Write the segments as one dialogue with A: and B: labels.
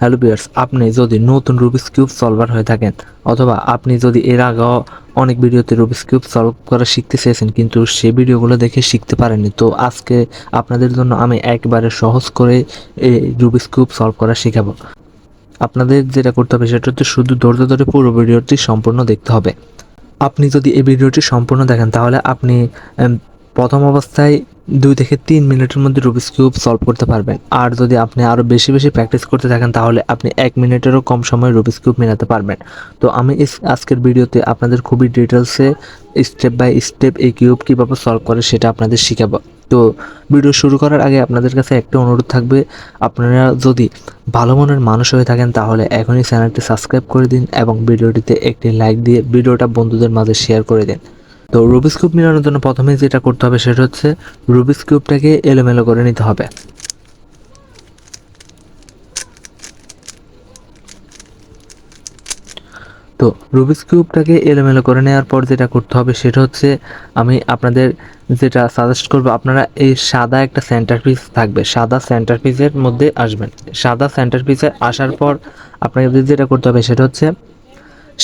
A: Hello viewers, আপনি যদি নতুন রুবিক্স কিউব সলভার হয়ে থাকেন অথবা আপনি যদি এর আগেও অনেক ভিডিওতে রুবিক্স কিউব সলভ করা শিখতে চেয়েছেন কিন্তু সেই ভিডিওগুলো দেখে শিখতে পারেননি, তো আজকে আপনাদের জন্য আমি একবারে সহজ করে এই রুবিক্স কিউব সলভ করা শেখাবো। আপনাদের যেটা করতে হবে সেটা হচ্ছে শুধু ধৈর্য ধরে পুরো ভিডিওটি সম্পূর্ণ দেখতে হবে। আপনি যদি এই ভিডিওটি সম্পূর্ণ দেখেন তাহলে আপনি প্রথম অবস্থায় 2 থেকে 3 মিনিটের মধ্যে রুবিক্স কিউব সলভ করতে পারবেন। আর যদি আপনি আরও বেশি বেশি প্র্যাকটিস করতে থাকেন তাহলে আপনি 1 মিনিটেরও কম সময়ে রুবিক্স কিউব মেলাতে পারবেন। তো আমি আজকের ভিডিওতে আপনাদের খুবই ডিটেলসে স্টেপ বাই স্টেপ এই কিউব কীভাবে সলভ করে সেটা আপনাদের শেখাবো। তো ভিডিও শুরু করার আগে আপনাদের কাছে একটা অনুরোধ থাকবে, আপনারা যদি ভালো মনের মানুষ হয়ে থাকেন তাহলে এখনই চ্যানেলটি সাবস্ক্রাইব করে দিন এবং ভিডিওটিতে একটি লাইক দিয়ে ভিডিওটা বন্ধুদের মাঝে শেয়ার করে দিন। তো রুবিক্স কিউব মেলানোর জন্য প্রথমে যেটা করতে হবে সেটা হচ্ছে রুবিক্স কিউবটাকে এলোমেলো করে নিতে হবে। তো রুবিক্স কিউবটাকে এলোমেলো করে নেওয়ার পর যেটা করতে হবে সেটা হচ্ছে আমি আপনাদের যেটা সাজেস্ট করবো, আপনারা এই সাদা একটা সেন্টার পিস থাকবে, সাদা সেন্টার পিসের মধ্যে আসবেন। সাদা সেন্টার পিসে আসার পর আপনাদের যেটা করতে হবে সেটা হচ্ছে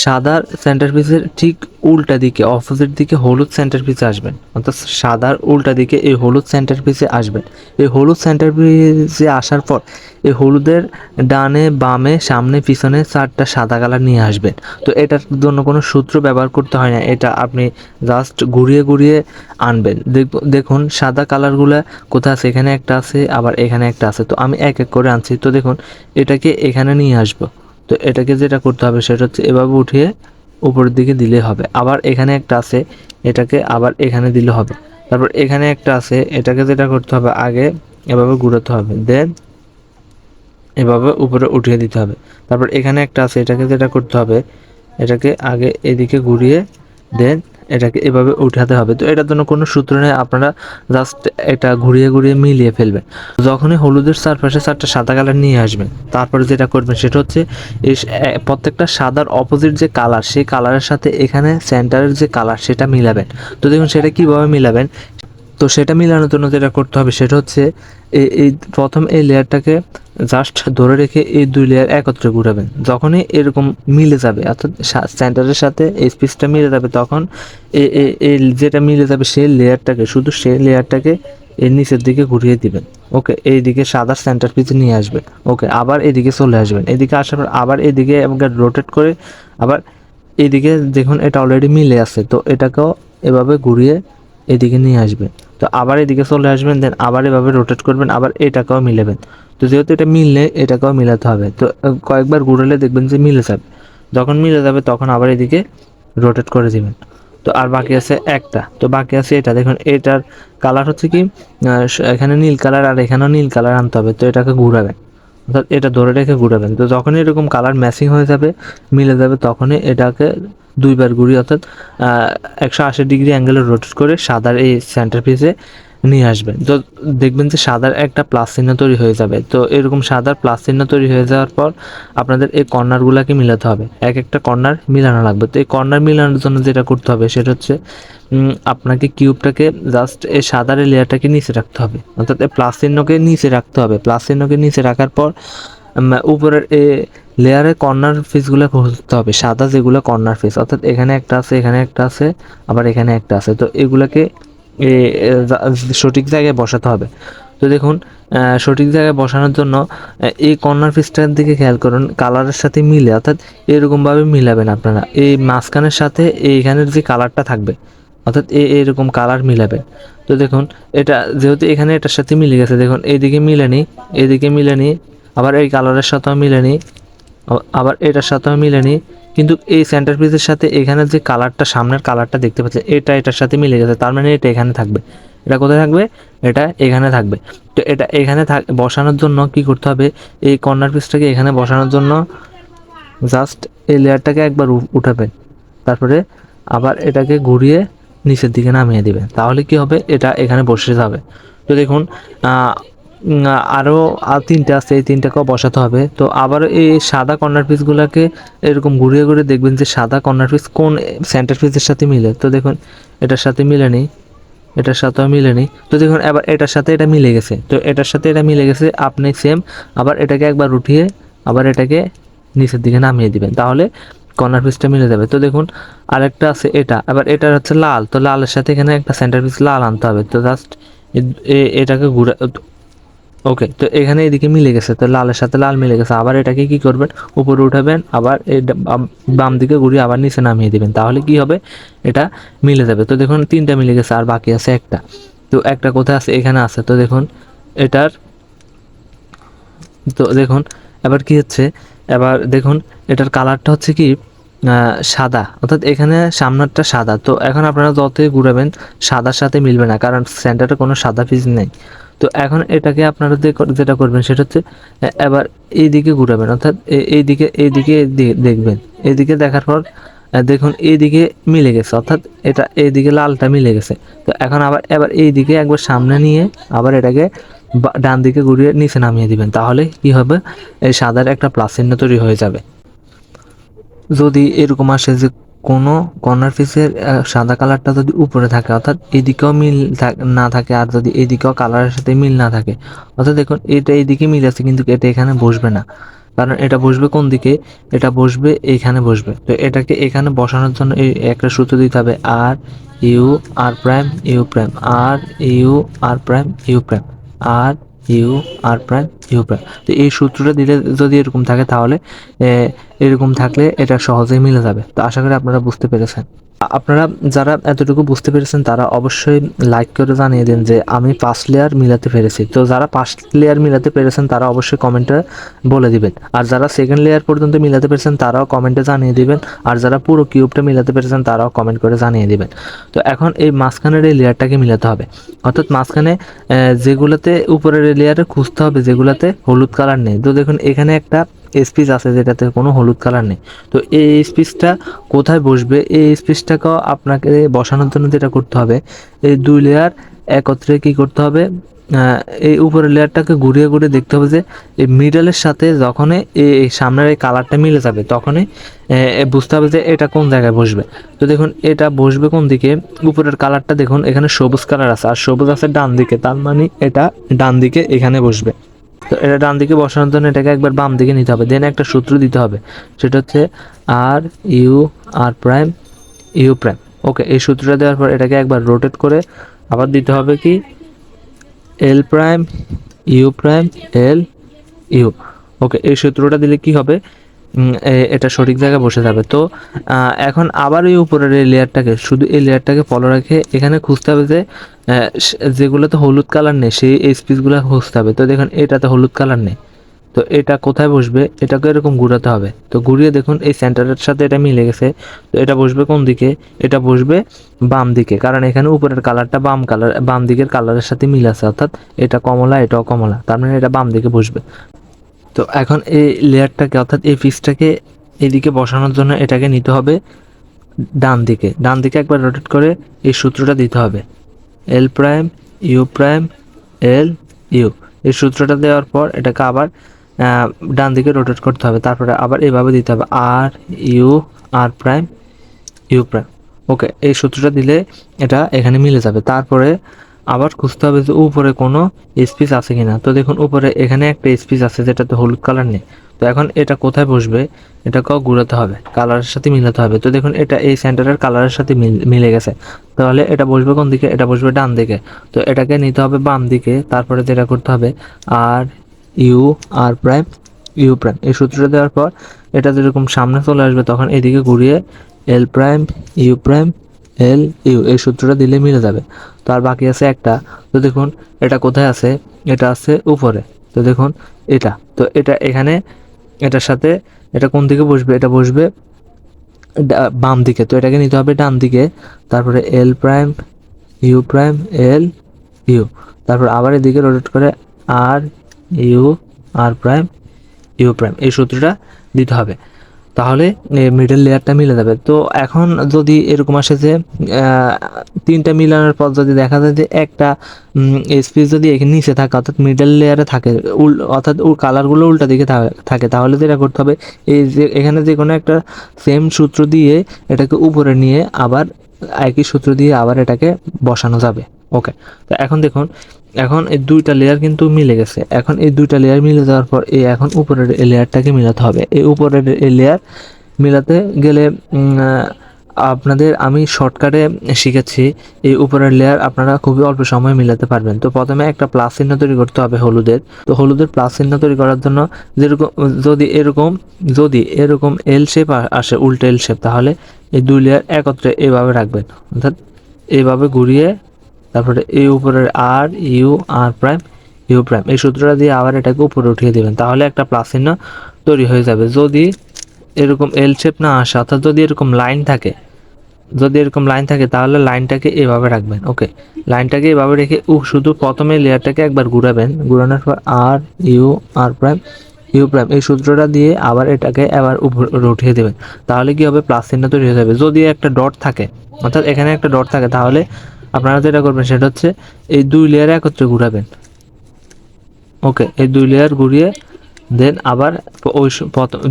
A: সাদার সেন্টার পিসের ঠিক উল্টা দিকে অপোজিট দিকে হলুদ সেন্টার পিসে আসবেন, অর্থাৎ সাদার উল্টা দিকে এই হলুদ সেন্টার পিসে আসবেন। এই হলুদ সেন্টার পিসে আসার পর এই হলুদের ডানে বামে সামনে পিছনে 4টা সাদা কালার নিয়ে আসবেন। তো এটার জন্য কোনো সূত্র ব্যবহার করতে হয় না, এটা আপনি জাস্ট ঘুরিয়ে ঘুরিয়ে আনবেন। দেখুন সাদা কালারগুলো কোথায় আছে, এখানে একটা আছে আবার এখানে একটা আছে। তো আমি এক এক করে আনছি। তো দেখুন এটাকে এখানে নিয়ে আসবো। তো এটাকে যেটা করতে হবে সেটা হচ্ছে এভাবে উঠিয়ে উপরের দিকে দিলে হবে। আবার এখানে একটা আছে, এটাকে আবার এখানে দিলে হবে। তারপর এখানে একটা আছে, এটাকে যেটা করতে হবে আগে এভাবে ঘুরাতে হবে, দেন এভাবে উপরে উঠিয়ে দিতে হবে। তারপর এখানে একটা আছে, এটাকে যেটা করতে হবে এটাকে আগে এদিকে ঘুরিয়ে দেন এটাকে এভাবে উঠাতে হবে। তো এটার জন্য কোনো সূত্র নেই, আপনারা জাস্ট এটা ঘুরিয়ে ঘুরিয়ে মিলিয়ে ফেলবেন। যখনই হলুদের চারপাশে 4টা সাদা কালার নিয়ে আসবেন তারপরে যেটা করবেন সেটা হচ্ছে এই প্রত্যেকটা সাদার অপোজিট যে কালার সেই কালারের সাথে এখানে সেন্টারের যে কালার সেটা মিলাবেন। তো দেখুন সেটা কীভাবে মিলাবেন, তো সেটা মিলানোর জন্য যেটা করতে হবে সেটা হচ্ছে এই প্রথম এই লেয়ারটাকে জাস্ট ধরে রেখে এই 2 লেয়ার একত্রে ঘুরাবেন। যখনই এরকম মিলে যাবে অর্থাৎ সেন্টারের সাথে এই পিসটা মিলে যাবে তখন এই যেটা মিলে যাবে সেই লেয়ারটাকে শুধু সেই লেয়ারটাকে এর নিচের দিকে ঘুরিয়ে দিবেন। ওকে, এইদিকে সাদা সেন্টার পিসে নিয়ে আসবেন। ওকে, আবার এদিকে চলে আসবেন। এদিকে আসার পর আবার এদিকে রোটেট করে আবার এদিকে দেখুন এটা অলরেডি মিলে আছে, তো এটাকেও এভাবে ঘুরিয়ে এদিকে নিয়ে আসবেন। তো আবার এদিকে চলে আসবেন, দেন আবার এভাবে রোটেট করবেন, আবার এটাকেও মিলাবেন। তো যেহেতু এটা মিললে এটাকেও মিলাতে হবে, তো কয়েকবার ঘুরালে দেখবেন যে মিলে যাবে। যখন মিলে যাবে তখন আবার এদিকে রোটেট করে দিবেন। তো আর বাকি আছে একটা, তো বাকি আছে এটা। দেখুন এটার কালার হচ্ছে কি এখানে নীল কালার আর এখানেও নীল কালার আনতে হবে। তো এটাকে ঘুরাবেন, অর্থাৎ এটা ধরে রেখে ঘুরাবেন। তো যখনই এরকম কালার ম্যাচিং হয়ে যাবে মিলে যাবে তখনই এটাকে 2বার ঘুরিয়ে অর্থাৎ 180 ডিগ্রি অ্যাঙ্গেলে রোটেট করে সাদার এই সেন্টার পিসে নিয়ে আসবেন। তো দেখবেন যে সাদার একটা প্লাস চিহ্ন তৈরি হয়ে যাবে। তো এরকম সাদার প্লাস চিহ্ন তৈরি হয়ে যাওয়ার পর আপনাদের এই কর্নারগুলোকে মিলাতে হবে, এক একটা কর্নার মিলানো লাগবে। তো এই কর্নার মিলানোর জন্য যেটা করতে হবে সেটা হচ্ছে আপনাকে কিউবটাকে জাস্ট এই সাদার লেয়ারটাকে নিচে রাখতে হবে, অর্থাৎ এই প্লাস চিহ্নকে নিচে রাখতে হবে। প্লাস চিহ্নকে নিচে রাখার পর উপরের লেয়ারের কর্নার ফেসগুলো খুঁজতে হবে, সাদা যেগুলো কর্নার ফেস, অর্থাৎ এখানে একটা আছে এখানে একটা আছে আবার এখানে একটা আছে। তো এগুলাকে সঠিক জায়গায় বসাতে হবে। তো দেখুন সঠিক জায়গায় বসানোর জন্য এই কর্নার পিসটার দিকে খেয়াল করুন, কালারের সাথে মিলে অর্থাৎ এরকমভাবে মিলাবেন আপনারা। এই মাঝখানের সাথে এইখানের যে কালারটা থাকবে অর্থাৎ এরকম কালার মিলাবেন। তো দেখুন এটা যেহেতু এখানে এটার সাথে মিলে গেছে, দেখুন এইদিকে মিলে নিই, এদিকে মিলে নিই, আবার এই কালারের সাথেও মিলে নিই, আবার এটার সাথেও মিলে নিই। কিন্তু এই সেন্টার পিসের সাথে এখানে যে কালারটা সামনের কালারটা দেখতে পাচ্ছেন এটা এটার সাথে মিলে গেছে, তার মানে এটা এখানে থাকবে। এটা কোথায় থাকবে? এটা এখানে থাকবে। তো এটা এখানে বসানোর জন্য কি করতে হবে, এই কর্নার পিসটাকে এখানে বসানোর জন্য জাস্ট এই লেয়ারটাকে একবার উঠাবেন, তারপরে আবার এটাকে ঘুরিয়ে নিচের দিকে নামিয়ে দিবেন। তাহলে কি হবে, এটা এখানে বসে যাবে। তো দেখুন আরও 3টা আছে, এই 3টাকেও বসাতে হবে। তো আবার এই সাদা কর্নার পিসগুলোকে এরকম ঘুরিয়ে ঘুরিয়ে দেখবেন যে সাদা কর্নার পিস কোন সেন্টার পিসের সাথে মিলে। তো দেখুন এটার সাথে মিলে নেই, এটার সাথেও মিলে নেই। তো দেখুন এবার এটার সাথে এটা মিলে গেছে, তো এটার সাথে এটা মিলে গেছে। আপনি সেম আবার এটাকে একবার উঠিয়ে আবার এটাকে নিচের দিকে নামিয়ে দিবেন, তাহলে কর্নার পিসটা মিলে যাবে। তো দেখুন আরেকটা আছে এটা, আবার এটা হচ্ছে লাল, তো লালের সাথে এখানে একটা সেন্টার পিস লাল আনতে হবে। তো জাস্ট এটাকে ঘুরে, ওকে, তো এখানে এদিকে মিলে গেছে, তো লালের সাথে লাল মিলে গেছে। আবার এটাকে কি করবেন, উপরে উঠাবেন, আবার এই বাম দিকে ঘুরিয়ে আবার নিচে নামিয়ে দিবেন, তাহলে কি হবে, এটা মিলে যাবে। তো দেখুন 3টা মিলে গেছে, আর বাকি আছে একটা। তো একটা কোথায় আছে, এখানে আছে। তো দেখুন এটার, তো দেখুন এবার কি হচ্ছে, এবার দেখুন এটার কালারটা হচ্ছে কি সাদা, অর্থাৎ এখানে সামনেরটা সাদা। তো এখন আপনারা যতই ঘুরাবেন সাদার সাথে মিলবে না, কারণ সেন্টারে কোনো সাদা পিস নেই। তো এখন এটাকে আপনারা যেটা করবেন সেটা হচ্ছে এবার এইদিকে ঘুরাবেন, অর্থাৎ এইদিকে দেখবেন। এইদিকে দেখার পর দেখুন এইদিকে মিলে গেছে, অর্থাৎ এটা এইদিকে লালটা মিলে গেছে। তো এখন এবার এইদিকে একবার সামনে নিয়ে আবার এটাকে ডান দিকে ঘুরিয়ে নিচে নামিয়ে দিবেন, তাহলে কি হবে, এই সাদার একটা প্লাস চিহ্ন তৈরি হয়ে যাবে। যদি এরকম আসে যে কোনো কর্নার পিসের সাদা কালারটা যদি উপরে থাকে, অর্থাৎ এদিকেও মিল না থাকে, আর যদি এদিকেও কালারের সাথে মিল না থাকে, অর্থাৎ দেখুন এটা এইদিকে মিল আছে কিন্তু এটা এখানে বসবে না, কারণ এটা বসবে কোন দিকে, এটা বসবে এইখানে বসবে। তো এটাকে এখানে বসানোর জন্য এই একটা সূত্র দিতে হবে, R U R prime U prime, R U R prime U prime, R U R prime U prime. তো এই সূত্রটা দিলে যদি এরকম থাকে, তাহলে এরকম থাকলে এটা সহজেই মিলে যাবে। তো আশা করি আপনারা বুঝতে পেরেছেন। আপনারা যারা এতটুকু বুঝতে পেরেছেন তারা অবশ্যই লাইক করে জানিয়ে দিন যে আমি 5 লেয়ার মিলাতে পেরেছি। তো যারা 5 লেয়ার মিলাতে পেরেছেন তারা অবশ্যই কমেন্টে বলে দিবেন, আর যারা সেকেন্ড লেয়ার পর্যন্ত মিলাতে পেরেছেন তারাও কমেন্টে জানিয়ে দিবেন, আর যারা পুরো কিউবটা মিলাতে পেরেছেন তারাও কমেন্ট করে জানিয়ে দিবেন। তো এখন এই মাঝখানের এই লেয়ারটাকে মিলাতে হবে, অর্থাৎ মাঝখানে যেগুলোতে উপরের লেয়ারে খুঁজতে হবে যেগুলোতে হলুদ কালার নেই। তো দেখুন এখানে একটা স্পিচ আছে যেটাতে কোনো হলুদ কালার নেই। তো এই স্পিচটা কোথায় বসবে, এই স্পিচটাকেও আপনাকে বসানোর জন্য যেটা করতে হবে, এই 2 লেয়ার একত্রে কি করতে হবে, এই উপরের লেয়ারটাকে ঘুরিয়ে ঘুরিয়ে দেখতে হবে যে এই মিডলের সাথে যখনই এই সামনের এই কালারটা মিলে যাবে তখনই বুঝতে হবে যে এটা কোন জায়গায় বসবে। তো দেখুন এটা বসবে কোন দিকে, উপরের কালারটা দেখুন এখানে সবুজ কালার আছে, আর সবুজ আছে ডান দিকে, তার মানে এটা ডান দিকে এখানে বসবে। তো এটা ডান দিকে বসানোর জন্য এটাকে একবার বাম দিকে নিতে হবে, দেন একটা সূত্র দিতে হবে, সেটা হচ্ছে R U R prime U prime. Okay, এই সূত্রটা দেওয়ার পর এটাকে একবার রোটেট করে আবার দিতে হবে কি L prime U prime L U. Okay, এই সূত্রটা দিলে কি হবে, এটা সঠিক জায়গায় বসে যাবে। তো এখন আবার এই উপরের এই লেয়ারটাকে, শুধু এই লেয়ারটাকে ফলো রেখে এখানে খুঁজতে হবে যে যেগুলোতে হলুদ কালার নেই সেই স্পিচগুলো খুঁজতে হবে। তো দেখুন এটাতে হলুদ কালার নেই, তো এটা কোথায় বসবে, এটাকে এরকম ঘুরাতে হবে। তো ঘুরিয়ে দেখুন এই সেন্টারের সাথে এটা মিলে গেছে। তো এটা বসবে কোন দিকে, এটা বসবে বাম দিকে, কারণ এখানে উপরের কালারটা বাম দিকের কালারের সাথে মিল আছে, অর্থাৎ এটা কমলা এটাও কমলা, তার মানে এটা বাম দিকে বসবে। তো এখন এই লেয়ারটাকে, অর্থাৎ এই পিসটাকে এদিকে বসানোর জন্য এটাকে নিতে হবে ডান দিকে একবার রোটেট করে এই সূত্রটা দিতে হবে, L prime U prime L U. এই সূত্রটা দেওয়ার পর এটাকে আবার ডান দিকে রোটেট করতে হবে, তারপরে আবার এইভাবে দিতে হবে R U R prime U prime. Okay, এই সূত্রটা দিলে এটা এখানে মিলে যাবে। তারপরে আবার খুঁজতে হবে যে উপরে কোনো স্পিচ আছে কিনা। তো দেখুন উপরে এখানে একটা স্পিচ আছে যেটাতে হলুদ কালার নেই। তো এখন এটা কোথায় বসবে, এটাকেও ঘুরাতে হবে, কালারের সাথে মিলাতে হবে। তো দেখুন এটা এই সেন্টারের কালারের সাথে মিলে গেছে, তাহলে এটা বসবে কোন দিকে, এটা বসবে ডান দিকে। তো এটাকে নিতে হবে বাম দিকে, তারপরে যেটা করতে হবে R U R prime U prime. এই সূত্রটা দেওয়ার পর এটা যেরকম সামনে চলে আসবে তখন এদিকে ঘুরিয়ে এল প্রাইম এল ইউ, এই সূত্রটা দিলে মিলে যাবে। তো আর বাকি আছে একটা। তো দেখুন এটা কোথায় আছে, এটা আছে উপরে। তো দেখুন এটা, তো এটা এখানে এটার সাথে এটা কোন দিকে বসবে, এটা বসবে বাম দিকে। তো এটাকে নিতে হবে ডান দিকে, তারপরে এল প্রাইম এল ইউ, তারপর আবার এদিকে রোটেট করে R U R prime U prime, এই সূত্রটা দিতে হবে, তাহলে মিডল লেয়ারটা মিলে যাবে। তো এখন যদি এরকম আসে যে 3টা মিলানোর পর যদি দেখা যায় যে একটা স্পিচ যদি এখানে নিচে থাকে, অর্থাৎ মিডল লেয়ারে থাকে, অর্থাৎ ওর কালারগুলো উল্টা দিকে থাকে, তাহলে যেটা করতে হবে এই যে এখানে যে কোনো একটা সেম সূত্র দিয়ে এটাকে উপরে নিয়ে আবার একই সূত্র দিয়ে আবার এটাকে বসানো যাবে। ওকে, তো এখন দেখুন এখন এই দুইটা লেয়ার কিন্তু মিলে গেছে। এখন এই দুইটা লেয়ার মিলে যাওয়ার পর এখন উপরের এই লেয়ারটাকে মিলাতে হবে। এই উপরের এই লেয়ার মিলাতে গেলে আপনাদের আমি শর্টকাটে শিখেছি। এই উপরের লেয়ার আপনারা খুবই অল্প সময়ে মিলাতে পারবেন। তো প্রথমে একটা প্লাস চিহ্ন তৈরি করতে হবে হলুদের। তো হলুদের প্লাস চিহ্ন তৈরি করার জন্য যেরকম যদি এরকম এল শেপ আসে, উল্টো এল শেপ, তাহলে এই দুই লেয়ার একত্রে এভাবে রাখবেন, অর্থাৎ এইভাবে ঘুরিয়ে তারপরে এই উপরের R U R prime U prime এই সূত্রটা দিয়ে আবার এটাকে উপরে উঠিয়ে দিবেন, তাহলে একটা প্লাস চিহ্ন তৈরি হয়ে যাবে। যদি এরকম এল শেপ না আসে, অর্থাৎ যদি এরকম লাইন থাকে, তাহলে লাইনটাকে এভাবে রাখবেন। ওকে, লাইনটাকে এভাবে রেখে শুধু প্রথমে লেয়ারটাকে একবার ঘুরাবেন, ঘুরানোর পর R U R prime U prime এই সূত্রটা দিয়ে আবার এটাকে আবার উপরে উঠিয়ে দেবেন, তাহলে কি হবে, প্লাস চিহ্ন তৈরি হয়ে যাবে। যদি একটা ডট থাকে, অর্থাৎ এখানে একটা ডট থাকে, তাহলে আপনারা যেটা করবেন সেটা হচ্ছে এই দুই লেয়ার একত্রে ঘুরাবেন। ওকে, এই দুই লেয়ার ঘুরিয়ে দেন আবার ওই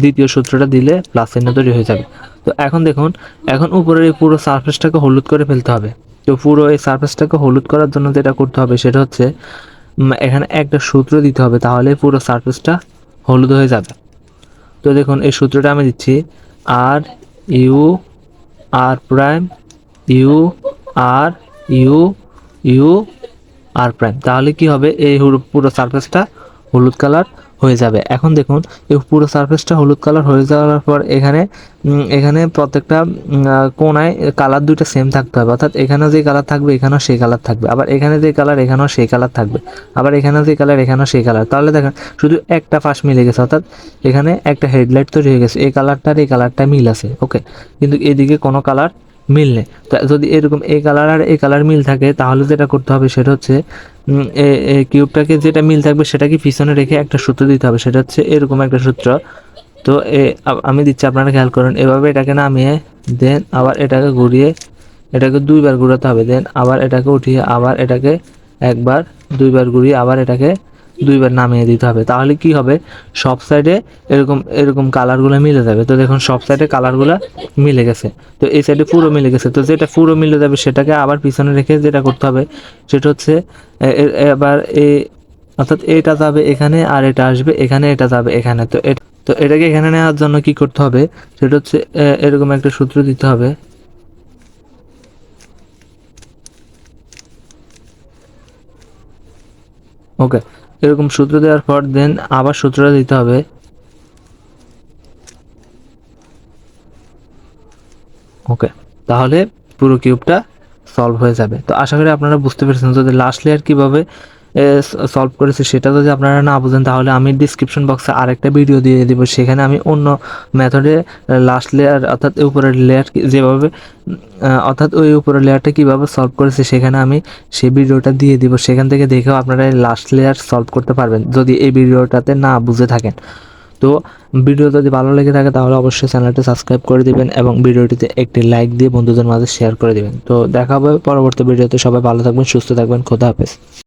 A: দ্বিতীয় সূত্রটা দিলে প্লাস চিহ্ন তৈরি হয়ে যাবে। তো এখন দেখুন, এখন উপরের এই পুরো সারফেসটাকে হলুদ করে ফেলতে হবে। তো পুরো এই সারফেসটাকে হলুদ করার জন্য যেটা করতে হবে সেটা হচ্ছে এখানে একটা সূত্র দিতে হবে, তাহলে পুরো সারফেসটা হলুদ হয়ে যাবে। তো দেখুন এই সূত্রটা আমি দিচ্ছি, R U R prime U R U U R prime, তাহলে কি হবে, এই পুরো সারফেসটা হলুদ কালার হয়ে যাবে। এখন দেখুন এই পুরো সারফেসটা হলুদ কালার হয়ে যাওয়ার পর এখানে প্রত্যেকটা কোণায় কালার দুইটা সেম থাকতে হবে, অর্থাৎ এখানে যে কালার থাকবে এখানেও সেই কালার থাকবে, আবার এখানে যে কালার এখানেও সেই কালার থাকবে, আবার এখানে যে কালার এখানেও সেই কালার। তাহলে দেখেন শুধু একটা ফাঁস মিলে গেছে, অর্থাৎ এখানে একটা হেডলাইট তৈরি হয়ে গেছে, এই কালারটার এই কালারটা মিল আছে। ওকে, কিন্তু এদিকে কোনো কালার মিল নেই। তো যদি এরকম এই কালার আর এই কালার মিল থাকে, তাহলে যেটা করতে হবে সেটা হচ্ছে কিউবটাকে যেটা মিল থাকবে সেটাকে পিছনে রেখে একটা সূত্র দিতে হবে, সেটা হচ্ছে এরকম একটা সূত্র। তো আমি দিচ্ছি, আপনারা খেয়াল করেন, এভাবে এটাকে নামিয়ে দেন আবার এটাকে ঘুরিয়ে এটাকে দুইবার ঘুরাতে হবে, দেন আবার এটাকে উঠিয়ে আবার এটাকে একবার দুইবার ঘুরিয়ে আবার এটাকে দুইবার নামিয়ে দিতে হবে। তাহলে কি হবে, সব সাইডে এরকম এরকম কালারগুলো মিলে যাবে। তো দেখুন সব সাইডে কালারগুলো মিলে গেছে, তো এই সাইডে পুরো মিলে গেছে। তো যেটা পুরো মিলে যাবে সেটাকে আবার পিছনে রেখে যেটা করতে হবে সেটা হচ্ছে এবার অর্থাৎ এটা যাবে এখানে আর এটা আসবে এখানে, এটা যাবে এখানে। তো এটাকে এখানে নেওয়ার জন্য কি করতে হবে সেটা হচ্ছে এরকম একটা সূত্র দিতে হবে। ওকে, এরকম সূত্র দেওয়ার পর দেন আবার সূত্রটা দিতে হবে। ওকে, তাহলে পুরো কিউবটা সলভ হয়ে যাবে। তো আশা করি আপনারা বুঝতে পেরেছেন। যদি লাস্ট লেয়ার কীভাবে সলভ করেছে সেটা যদি আপনারা না বুঝেন, তাহলে আমি ডিসক্রিপশন বক্সে আরেকটা ভিডিও দিয়ে দেবো, সেখানে আমি অন্য মেথডে লাস্ট লেয়ার অর্থাৎ উপরের লেয়ার যেভাবে অর্থাৎ ওই উপরের লেয়ারটা কীভাবে সলভ করেছে সেখানে আমি সেই ভিডিওটা দিয়ে দিব, সেখান থেকে দেখেও আপনারা লাস্ট লেয়ার সলভ করতে পারবেন যদি এই ভিডিওটাতে না বুঝে থাকেন। তো ভিডিও যদি ভালো লেগে থাকে তাহলে অবশ্যই চ্যানেলটি সাবস্ক্রাইব করে দিবেন এবং ভিডিওটিতে একটি লাইক দিয়ে বন্ধুদের মাঝে শেয়ার করে দিবেন। তো দেখা হবে পরবর্তী ভিডিওতে। সবাই ভালো থাকবেন, সুস্থ থাকবেন, খোদা হাফেজ।